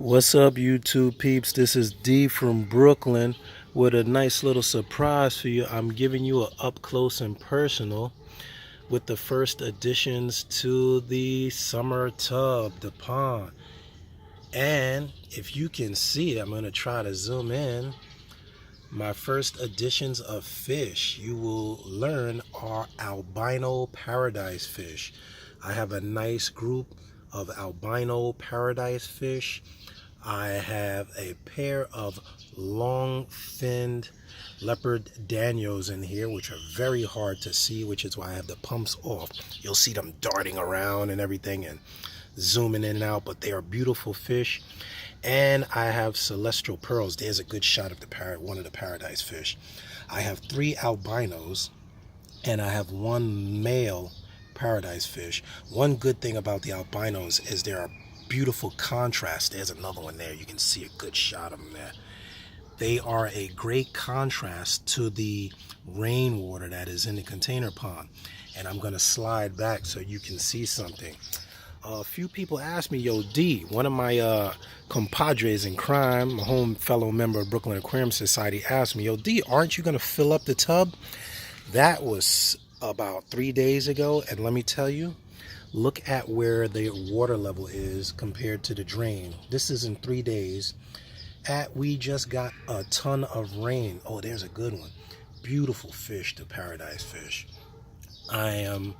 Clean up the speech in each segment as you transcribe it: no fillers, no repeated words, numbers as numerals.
What's up, YouTube peeps? This is D from Brooklyn with a nice little surprise for you. I'm giving you a up close and personal with the first additions to the summer tub, the pond. And if you can see, I'm going to try to zoom in. My first additions of fish you will learn are albino paradise fish. I have a nice group of albino paradise fish. I have a pair of long-finned leopard danios in here, which are very hard to see, which is why I have the pumps off. You'll see them darting around and everything and zooming in and out, but they are beautiful fish. And I have celestial pearls. There's a good shot of one of the paradise fish. I have 3 albinos and I have 1 male paradise fish. One good thing about the albinos is there are beautiful contrast. There's another one there. You can see a good shot of them there. They are a great contrast to the rainwater that is in the container pond. And I'm going to slide back so you can see something. A few people asked me, yo, D, one of my compadres in crime, a home fellow member of Brooklyn Aquarium Society, asked me, yo, D, aren't you going to fill up the tub? That was about 3 days ago, and let me tell you, look at where the water level is compared to the drain. This is in 3 days. We just got a ton of rain. Oh, there's a good one. Beautiful fish, the paradise fish. I am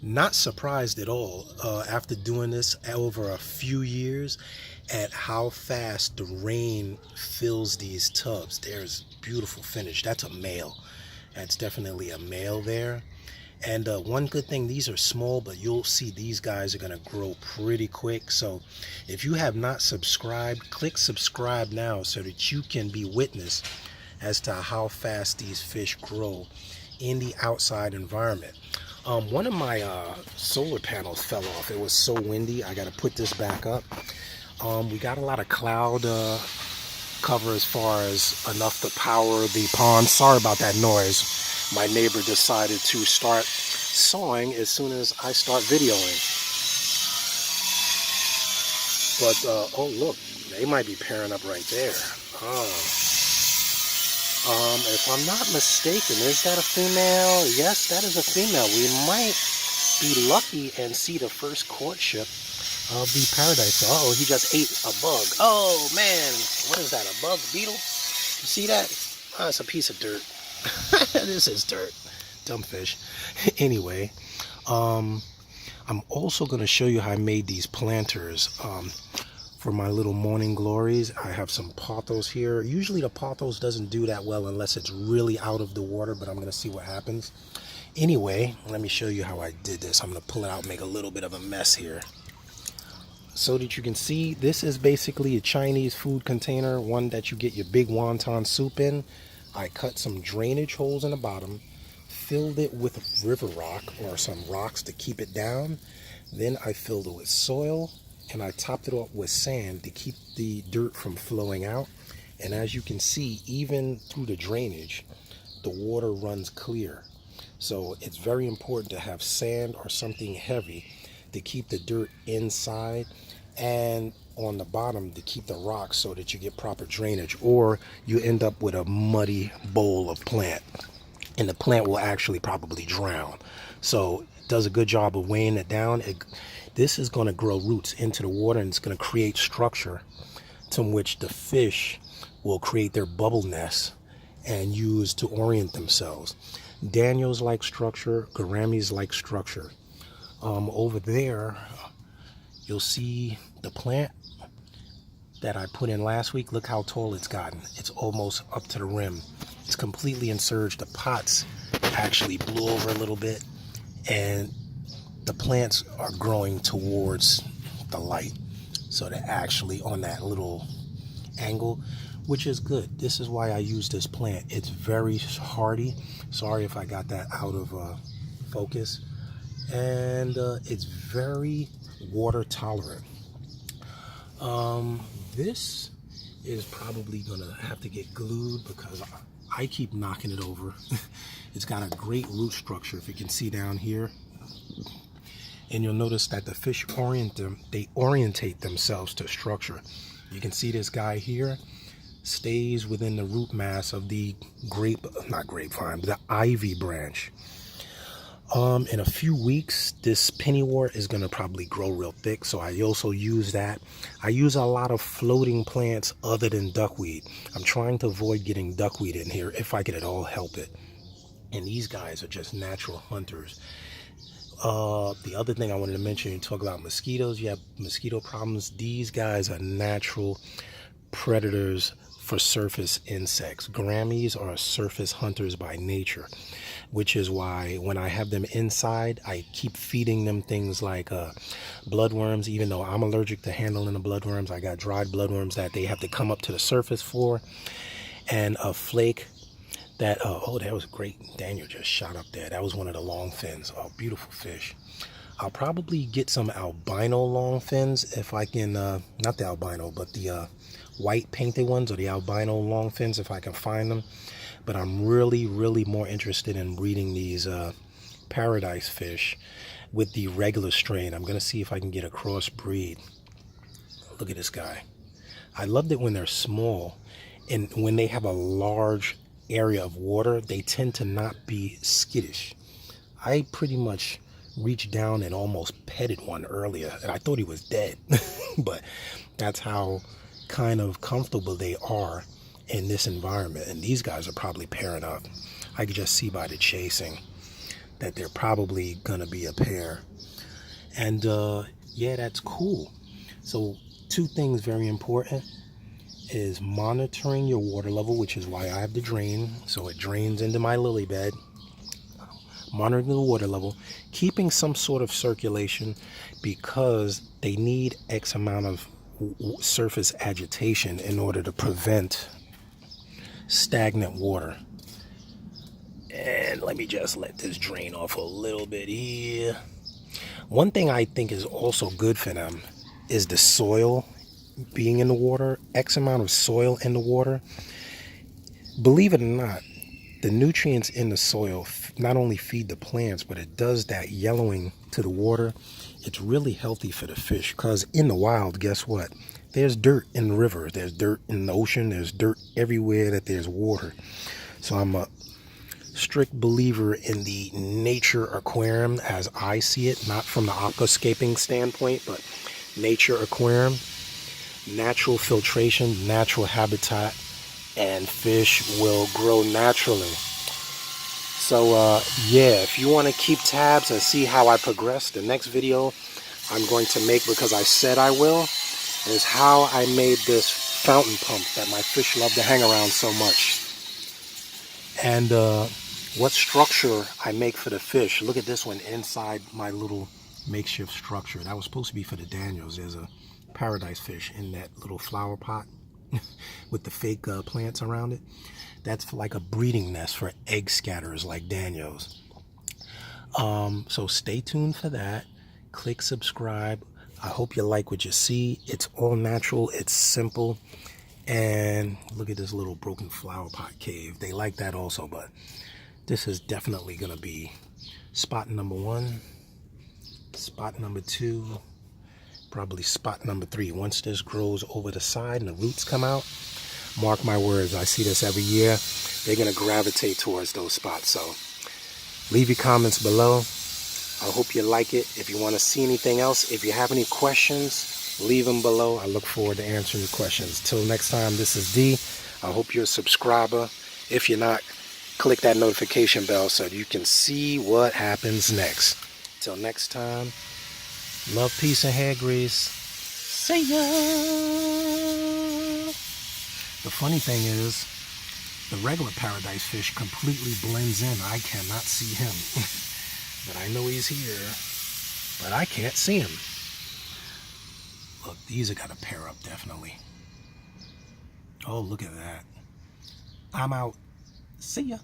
not surprised at all after doing this over a few years at how fast the rain fills these tubs. There's beautiful finish. That's a male. That's definitely a male there. And one good thing, these are small, but you'll see these guys are going to grow pretty quick. So if you have not subscribed, click subscribe now so that you can be witness as to how fast these fish grow in the outside environment. One of my solar panels fell off. It was so windy. I got to put this back up. We got a lot of cloud cover as far as enough to power the pond. Sorry about that noise. My neighbor decided to start sawing as soon as I start videoing. But, oh look, they might be pairing up right there. If I'm not mistaken, is that a female? Yes, that is a female. We might be lucky and see the first courtship of the paradise. Uh-oh, he just ate a bug. Oh, man. What is that, a bug? Beetle? You see that? Oh, it's a piece of dirt. This is dirt. Dumb fish. Anyway, I'm also going to show you how I made these planters for my little morning glories. I have some pothos here. Usually the pothos doesn't do that well unless it's really out of the water, but I'm going to see what happens. Anyway, let me show you how I did this. I'm going to pull it out and make a little bit of a mess here, so that you can see. This is basically a Chinese food container, one that you get your big wonton soup in. I cut some drainage holes in the bottom, filled it with river rock or some rocks to keep it down. Then I filled it with soil and I topped it up with sand to keep the dirt from flowing out. And as you can see, even through the drainage, the water runs clear. So it's very important to have sand or something heavy to keep the dirt inside, and on the bottom to keep the rocks so that you get proper drainage, or you end up with a muddy bowl of plant and the plant will actually probably drown. So it does a good job of weighing it down. This is going to grow roots into the water and it's going to create structure to which the fish will create their bubble nests and use to orient themselves. Daniels like structure, gouramis like structure. Over there you'll see the plant that I put in last week. Look how tall it's gotten. It's almost up to the rim. It's completely insurged. The pots actually blew over a little bit and the plants are growing towards the light. So they're actually on that little angle, which is good. This is why I use this plant. It's very hardy. Sorry if I got that out of focus. And it's very water tolerant. This is probably gonna have to get glued because I keep knocking it over. It's got a great root structure, if you can see down here. And you'll notice that the fish orientate themselves to structure. You can see this guy here stays within the root mass of the the ivy branch. In a few weeks, this pennywort is going to probably grow real thick, so I also use that. I use a lot of floating plants other than duckweed. I'm trying to avoid getting duckweed in here if I can at all help it. And these guys are just natural hunters. The other thing I wanted to mention, you talk about mosquitoes, you have mosquito problems. These guys are natural predators for surface insects. Grammies are surface hunters by nature, which is why when I have them inside, I keep feeding them things like bloodworms. Even though I'm allergic to handling the bloodworms, I got dried bloodworms that they have to come up to the surface for, and a flake that oh, that was great. Daniel just shot up there. That was one of the long fins. Oh, beautiful fish. I'll probably get some albino long fins if I can, not the albino, but the white painted ones, or the albino long fins if I can find them. But I'm really more interested in breeding these paradise fish with the regular strain. I'm gonna see if I can get a cross breed. Look at this guy. I loved it when they're small, and when they have a large area of water, they tend to not be skittish. I pretty much reached down and almost petted one earlier, and I thought he was dead. But that's how kind of comfortable they are in this environment. And these guys are probably pairing up. I could just see by the chasing that they're probably gonna be a pair. And yeah, that's cool. So two things very important is monitoring your water level, which is why I have the drain, so it drains into my lily bed. Monitoring the water level, keeping some sort of circulation, because they need X amount of surface agitation in order to prevent stagnant water. And let me just let this drain off a little bit here. One thing I think is also good for them is the soil being in the water. X amount of soil in the water. Believe it or not, the nutrients in the soil not only feed the plants, but it does that yellowing to the water. It's really healthy for the fish, because in the wild, guess what? There's dirt in the river, there's dirt in the ocean, there's dirt everywhere that there's water. So I'm a strict believer in the nature aquarium as I see it, not from the aquascaping standpoint, but nature aquarium, natural filtration, natural habitat, and fish will grow naturally. So yeah, if you want to keep tabs and see how I progress, the next video I'm going to make, because I said I will, is how I made this fountain pump that my fish love to hang around so much. And what structure I make for the fish. Look at this one inside my little makeshift structure. That was supposed to be for the Daniels. There's a paradise fish in that little flower pot with the fake plants around it. That's like a breeding nest for egg scatterers like Daniels. So stay tuned for that. Click subscribe. I hope you like what you see. It's all natural. It's simple. And look at this little broken flower pot cave. They like that also, but this is definitely going to be spot number 1, spot number 2, probably spot number 3. Once this grows over the side and the roots come out, mark my words, I see this every year. They're going to gravitate towards those spots. So leave your comments below. I hope you like it. If you want to see anything else, if you have any questions, leave them below. I look forward to answering your questions. Till next time, this is D. I hope you're a subscriber. If you're not, click that notification bell so you can see what happens next. Till next time, love, peace, and hair grease. See ya! The funny thing is, the regular paradise fish completely blends in. I cannot see him. But I know he's here. But I can't see him. Look, these are got to pair up, definitely. Oh, look at that. I'm out. See ya.